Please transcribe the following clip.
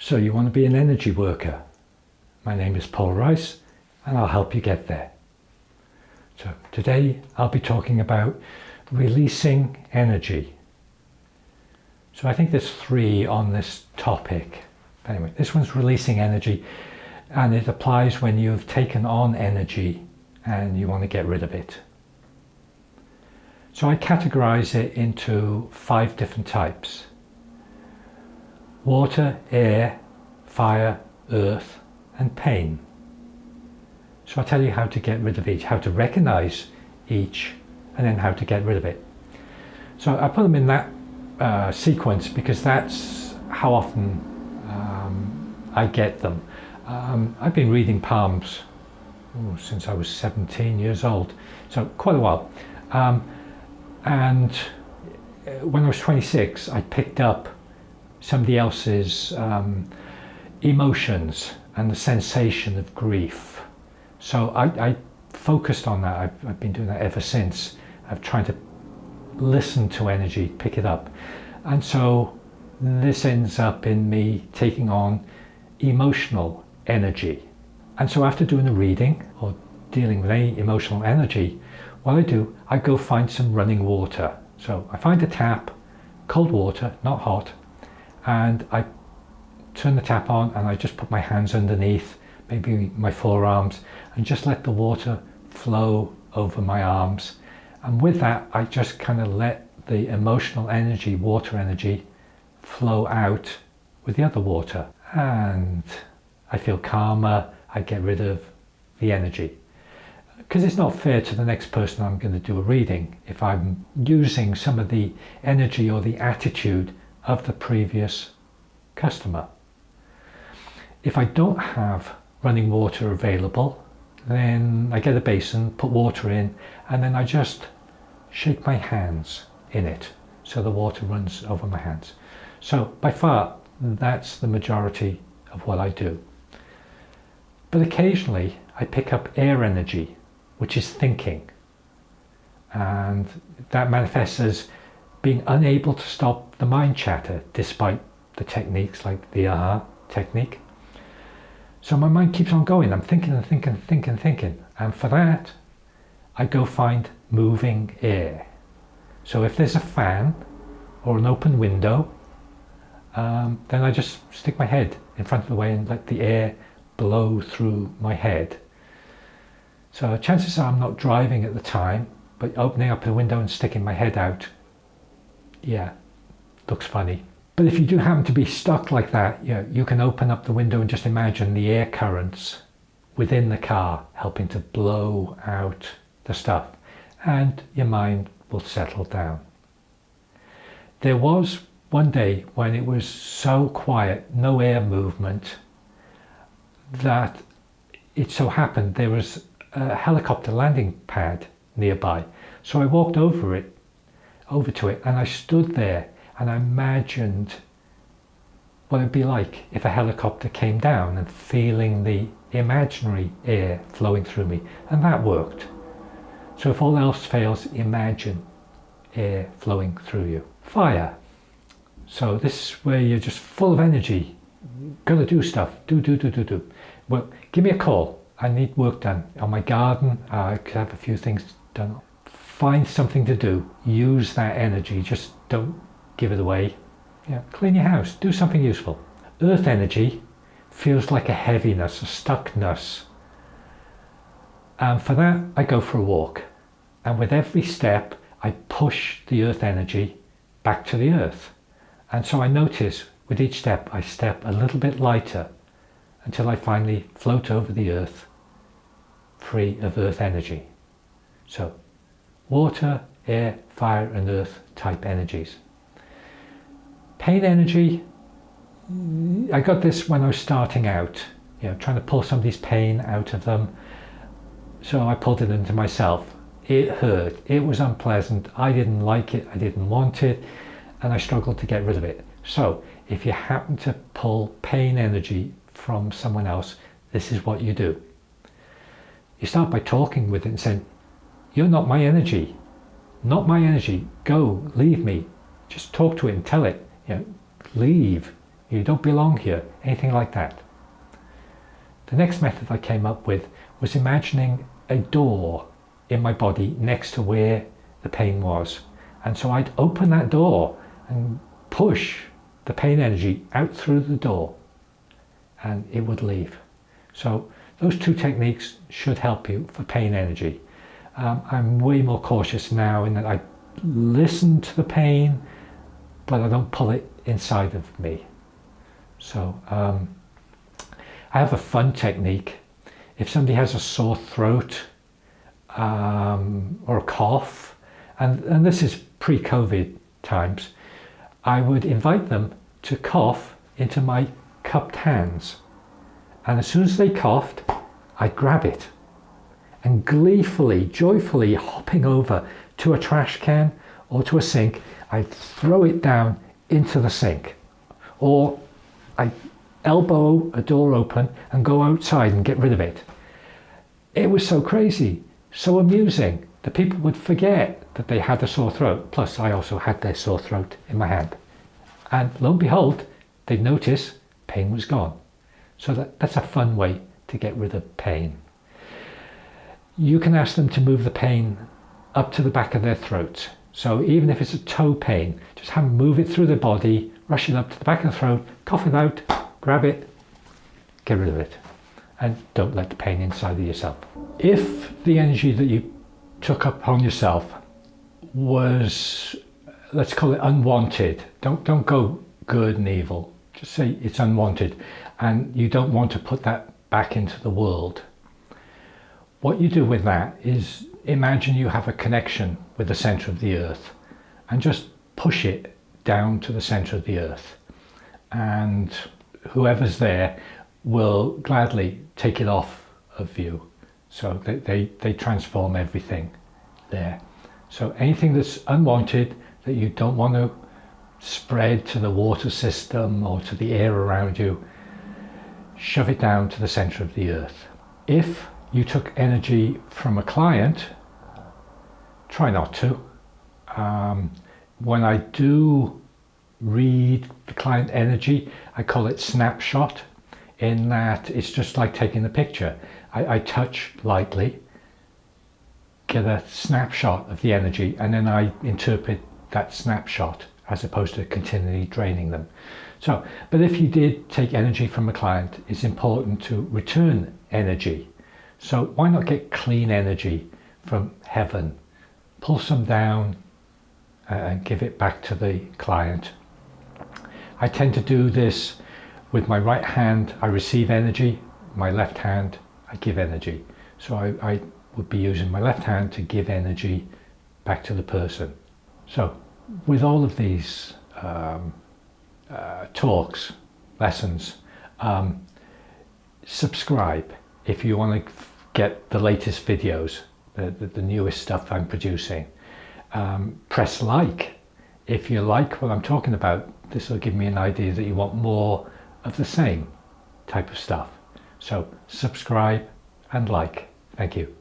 So you want to be an energy worker? My name is Paul Rice and I'll help you get there. So today I'll be talking about releasing energy. So I think there's 3 on this topic. Anyway, this one's releasing energy, and it applies when you've taken on energy and you want to get rid of it. So I categorize it into 5 different types: water, air, fire, earth, and pain. So I'll tell you how to get rid of each, how to recognize each, and then how to get rid of it. So I put them in that sequence because that's how often I get them. I've been reading palms since I was 17 years old, so quite a while. And when I was 26, I picked up somebody else's emotions and the sensation of grief. So I focused on that. I've been doing that ever since. I've tried to listen to energy, pick it up. And so this ends up in me taking on emotional energy. And so after doing a reading or dealing with any emotional energy, what I do, I go find some running water. So I find a tap, cold water, not hot, and I turn the tap on and I just put my hands underneath, maybe my forearms, and just let the water flow over my arms. And with that, I just kind of let the emotional energy, water energy, flow out with the other water. And I feel calmer, I get rid of the energy. Because it's not fair to the next person I'm going to do a reading if I'm using some of the energy or the attitude of the previous customer. If I don't have running water available, then I get a basin, put water in, and then I just shake my hands in it so the water runs over my hands. So by far, that's the majority of what I do. But occasionally I pick up air energy, which is thinking, and that manifests as being unable to stop the mind chatter despite the techniques like the aha technique. So my mind keeps on going. I'm thinking and thinking and thinking and thinking, and for that I go find moving air. So if there's a fan or an open window, then I just stick my head in front of the way and let the air blow through my head. So chances are I'm not driving at the time, but opening up the window and sticking my head out, yeah, looks funny. But if you do happen to be stuck like that, you can open up the window and just imagine the air currents within the car helping to blow out the stuff, and your mind will settle down. There was one day when it was so quiet, no air movement, that it so happened there was a helicopter landing pad nearby. So I walked over to it, and I stood there and I imagined what it'd be like if a helicopter came down, and feeling the imaginary air flowing through me, and that worked. So if all else fails, imagine air flowing through you. Fire. So this is where you're just full of energy, gotta do stuff, do. Well, give me a call. I need work done on my garden. I could have a few things done. Find something to do. Use that energy. Just don't give it away. Clean your house. Do something useful. Earth energy feels like a heaviness, a stuckness. And for that, I go for a walk. And with every step, I push the earth energy back to the earth. And so I notice with each step, I step a little bit lighter until I finally float over the earth, free of earth energy. So water, air, fire, and earth type energies. Pain energy, I got this when I was starting out, trying to pull somebody's pain out of them. So I pulled it into myself. It hurt, it was unpleasant, I didn't like it, I didn't want it, and I struggled to get rid of it. So if you happen to pull pain energy from someone else, this is what you do. You start by talking with it and saying, you're not my energy, go, leave me. Just talk to it and tell it, leave, you don't belong here, anything like that. The next method I came up with was imagining a door in my body next to where the pain was. And so I'd open that door and push the pain energy out through the door, and it would leave. So those two techniques should help you for pain energy. I'm way more cautious now in that I listen to the pain, but I don't pull it inside of me. So I have a fun technique. If somebody has a sore throat or a cough, and this is pre-COVID times, I would invite them to cough into my cupped hands. And as soon as they coughed, I'd grab it and gleefully, joyfully hopping over to a trash can or to a sink, I'd throw it down into the sink. Or I'd elbow a door open and go outside and get rid of it. It was so crazy, so amusing that people would forget that they had a sore throat. Plus, I also had their sore throat in my hand. And lo and behold, they'd notice pain was gone. So that's a fun way to get rid of pain. You can ask them to move the pain up to the back of their throat. So even if it's a toe pain, just have them move it through the body, rush it up to the back of the throat, cough it out, grab it, get rid of it. And don't let the pain inside of yourself. If the energy that you took upon yourself was, let's call it unwanted, don't go good and evil. Just say it's unwanted and you don't want to put that back into the world. What you do with that is imagine you have a connection with the center of the earth and just push it down to the center of the earth. And whoever's there will gladly take it off of you. So they transform everything there. So anything that's unwanted that you don't want to spread to the water system or to the air around you, shove it down to the center of the earth. If you took energy from a client, try not to. When I do read the client energy, I call it snapshot, in that it's just like taking a picture. I touch lightly, get a snapshot of the energy, and then I interpret that snapshot as opposed to continually draining them. So, but if you did take energy from a client, it's important to return energy. So why not get clean energy from heaven? Pull some down and give it back to the client. I tend to do this with my right hand. I receive energy, my left hand I give energy. So I would be using my left hand to give energy back to the person. So with all of these talks, lessons, subscribe if you want to get the latest videos, the newest stuff I'm producing. Press like if you like what I'm talking about. This will give me an idea that you want more of the same type of stuff. So subscribe and like. Thank you.